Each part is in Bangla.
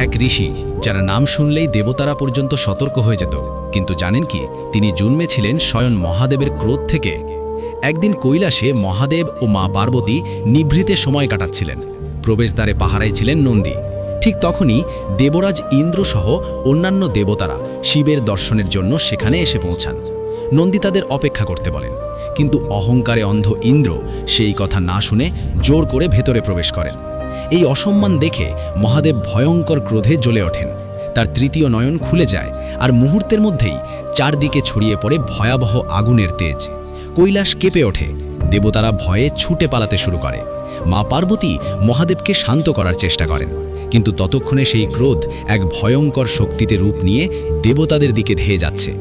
এক ঋষি যার নাম শুনলেই দেবতারা পর্যন্ত সতর্ক হয়ে যেত। কিন্তু জানেন কি, তিনি জন্মেছিলেন স্বয়ং মহাদেবের ক্রোধ থেকে। একদিন কৈলাসে মহাদেব ও মা পার্বতী নিভৃতে সময় কাটাচ্ছিলেন। প্রবেশদ্বারে পাহারায় ছিলেন নন্দী। ঠিক তখনই দেবরাজ ইন্দ্রসহ অন্যান্য দেবতারা শিবের দর্শনের জন্য সেখানে এসে পৌঁছান। নন্দী তাদের অপেক্ষা করতে বলেন, কিন্তু অহংকারে অন্ধ ইন্দ্র সেই কথা না শুনে জোর করে ভেতরে প্রবেশ করেন। এই অসম্মান দেখে মহাদেব ভয়ঙ্কর ক্রোধে জ্বলে ওঠেন। তার তৃতীয় নয়ন খুলে যায়, আর মুহূর্তের মধ্যেই চারদিকে ছড়িয়ে পড়ে ভয়াবহ আগুনের তেজ। কৈলাস কেঁপে ওঠে। দেবতারা ভয়ে ছুটে পালাতে শুরু করে। মা পার্বতী মহাদেবকে শান্ত করার চেষ্টা করেন, কিন্তু ততক্ষণে সেই ক্রোধ এক ভয়ঙ্কর শক্তিতে রূপ নিয়ে দেবতাদের দিকে ধেয়ে যাচ্ছে।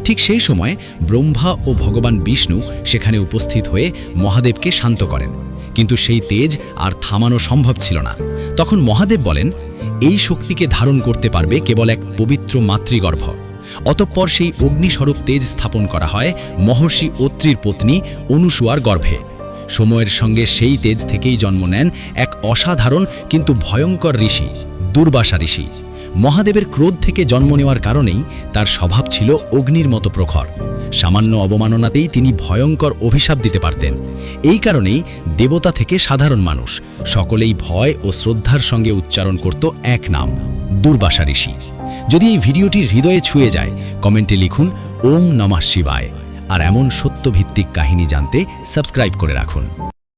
ঠিক সেই সময় ব্রহ্মা ও ভগবান বিষ্ণু সেখানে উপস্থিত হয়ে মহাদেবকে শান্ত করেন, কিন্তু সেই তেজ আর থামানো সম্ভব ছিল না। তখন মহাদেব বলেন, এই শক্তিকে ধারণ করতে পারবে কেবল এক পবিত্র মাতৃগর্ভ। অতঃপর সেই অগ্নিস্বরূপ তেজ স্থাপন করা হয় মহর্ষি অত্রির পত্নী অনুসূয়ার গর্ভে। সময়ের সঙ্গে সেই তেজ থেকেই জন্ম নেন এক অসাধারণ কিন্তু ভয়ঙ্কর ঋষি, দুর্বাসা ঋষি। মহাদেবের ক্রোধ থেকে জন্ম নেওয়ার কারণেই তার স্বভাব ছিল অগ্নির মতো প্রখর। সামান্য অবমাননাতেই তিনি ভয়ঙ্কর অভিশাপ দিতে পারতেন। এই কারণেই দেবতা থেকে সাধারণ মানুষ সকলেই ভয় ও শ্রদ্ধার সঙ্গে উচ্চারণ করত এক নাম, দুর্বাসা ঋষি। যদি এই ভিডিওটি হৃদয়ে ছুঁয়ে যায়, কমেন্টে লিখুন ওম নমঃ শিবায়। আর এমন সত্যভিত্তিক কাহিনী জানতে সাবস্ক্রাইব করে রাখুন।